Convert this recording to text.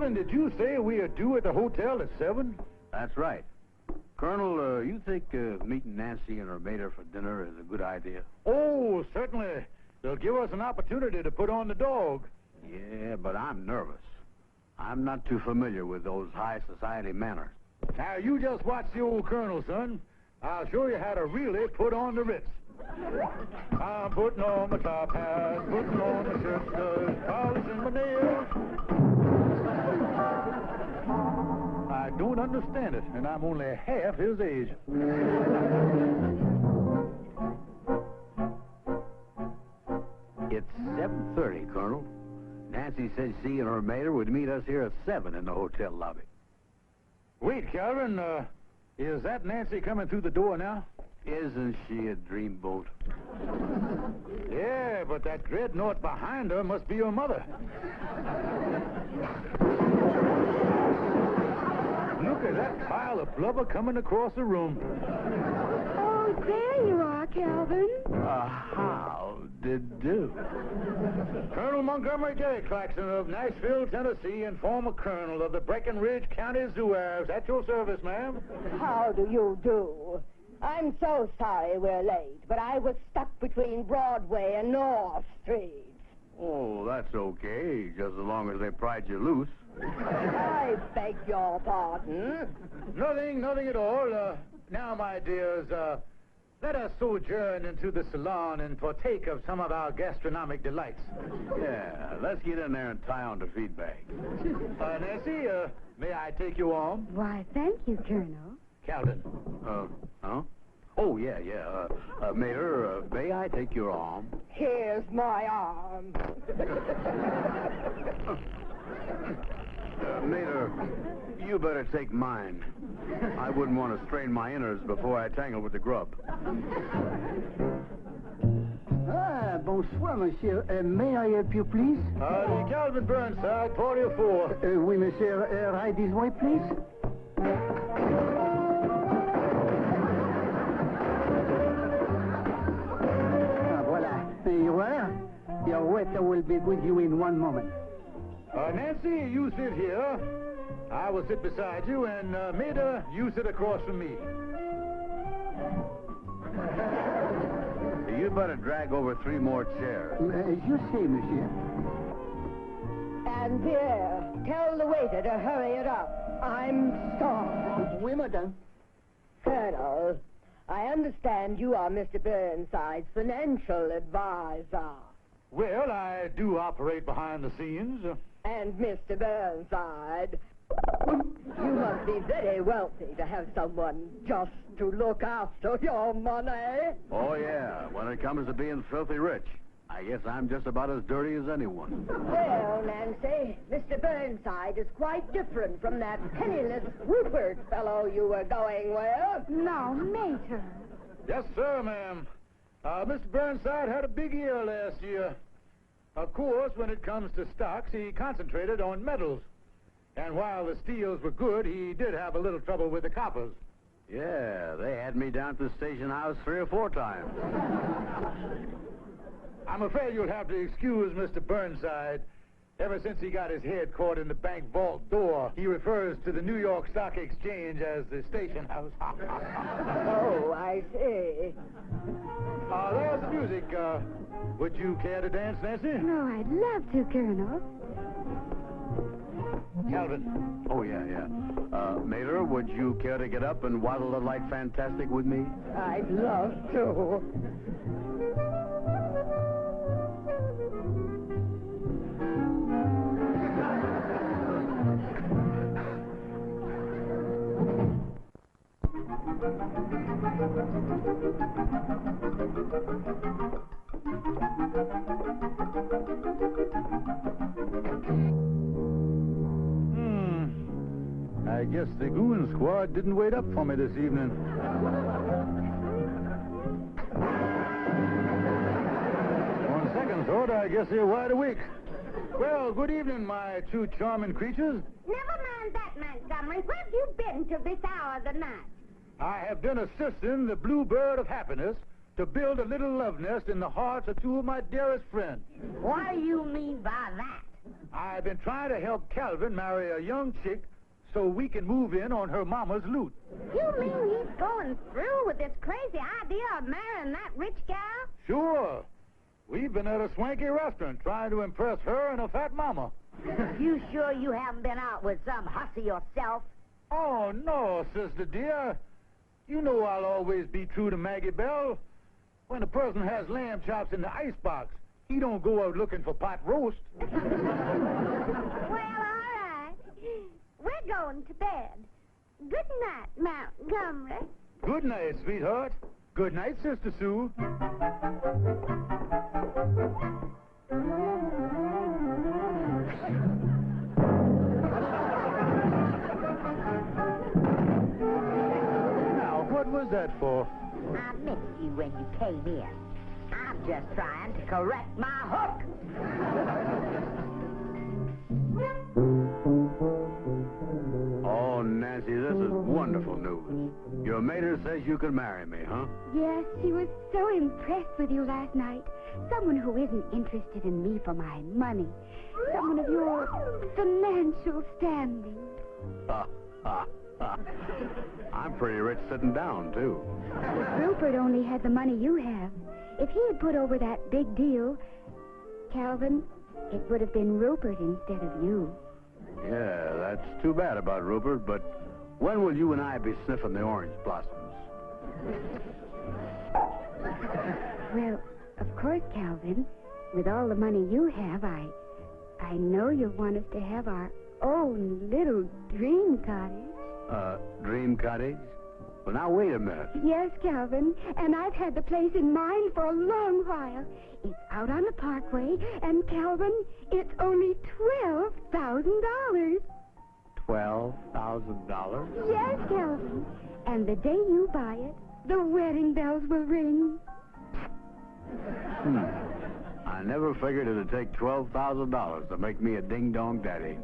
Calvin, did you say we are due at the hotel at 7? That's right. Colonel, you think meeting Nancy and her mater for dinner is a good idea? Oh, certainly. They'll give us an opportunity to put on the dog. Yeah, but I'm nervous. I'm not too familiar with those high society manners. Now, you just watch the old Colonel, son. I'll show you how to really put on the Ritz. I'm putting on my top hat, putting on my shirt studs, polishing my nails. I don't understand it, and I'm only half his age. It's 7:30, Colonel. Nancy said she and her mater would meet us here at 7 in the hotel lobby. Wait, Calvin, is that Nancy coming through the door now? Isn't she a dreamboat? Yeah, but that dreadnought behind her must be her mother. Look at that pile of blubber coming across the room. Oh, there you are, Calvin. How did do? Colonel Montgomery J. Claxton of Nashville, Tennessee, and former colonel of the Breckinridge County Zouaves. At your service, ma'am. How do you do? I'm so sorry we're late, but I was stuck between Broadway and North Street. Oh, that's okay, just as long as they pried you loose. I beg your pardon. Nothing at all. Now, my dears, let us sojourn into the salon and partake of some of our gastronomic delights. Yeah, let's get in there and tie on the feed bag. Nancy, may I take your arm? Why, thank you, Colonel. Calvin. Huh? Oh, yeah. Mater, may I take your arm? Here's my arm. Mater, you better take mine. I wouldn't want to strain my innards before I tangle with the grub. Ah, bonsoir, monsieur. May I help you, please? The Calvin Burnside, 44. Oui, monsieur. Right this way, please. Voilà. You are? Your waiter will be with you in 1 moment. Nancy, you sit here. I will sit beside you, and Maida, you sit across from me. You better drag over 3 more chairs. As you say, monsieur. And there, tell the waiter to hurry it up. I'm starved. Oui, madame. Colonel, I understand you are Mr. Burnside's financial advisor. Well, I do operate behind the scenes. And Mr. Burnside, you must be very wealthy to have someone just to look after your money. Oh, yeah, when it comes to being filthy rich. I guess I'm just about as dirty as anyone. Well, Nancy, Mr. Burnside is quite different from that penniless Rupert fellow you were going with. No, Mater. Yes, sir, ma'am. Mr. Burnside had a big year last year. Of course, when it comes to stocks, he concentrated on metals. And while the steels were good, he did have a little trouble with the coppers. Yeah, they had me down to the station house 3 or 4 times. I'm afraid you'll have to excuse Mr. Burnside. Ever since he got his head caught in the bank vault door, he refers to the New York Stock Exchange as the station house. Oh, I see. There's the music. Would you care to dance, Nancy? No, I'd love to, Colonel. Calvin. Oh, yeah. Mater, would you care to get up and waddle the light fantastic with me? I'd love to. I guess the goon squad didn't wait up for me this evening. On second thought, I guess they're wide awake. Well, good evening, my 2 charming creatures. Never mind that, Montgomery. Where have you been to this hour of the night? I have been assisting the Bluebird of Happiness to build a little love nest in the hearts of 2 of my dearest friends. What do you mean by that? I've been trying to help Calvin marry a young chick so we can move in on her mama's loot. You mean he's going through with this crazy idea of marrying that rich gal? Sure. We've been at a swanky restaurant trying to impress her and her fat mama. You sure you haven't been out with some hussy yourself? Oh, no, sister dear. You know I'll always be true to Maggie Bell. When a person has lamb chops in the icebox, he don't go out looking for pot roast. Well, all right. We're going to bed. Good night, Montgomery. Good night, sweetheart. Good night, Sister Sue. Now, what was that for? I missed you when you came in. I'm just trying to correct my hook. Oh, Nancy, this is wonderful news. Your mater says you can marry me, huh? Yes, she was so impressed with you last night. Someone who isn't interested in me for my money. Someone of your financial standing. I'm pretty rich sitting down, too. Rupert only had the money you have. If he had put over that big deal, Calvin, it would have been Rupert instead of you. Yeah, that's too bad about Rupert, but when will you and I be sniffing the orange blossoms? Well, of course, Calvin, with all the money you have, I know you'll want us to have our own little dream cottage. Dream cottage? Well, now, wait a minute. Yes, Calvin, and I've had the place in mind for a long while. It's out on the parkway, and Calvin, it's only $12,000. $12,000? Yes, Calvin. And the day you buy it, the wedding bells will ring. I never figured it'd take $12,000 to make me a ding-dong daddy.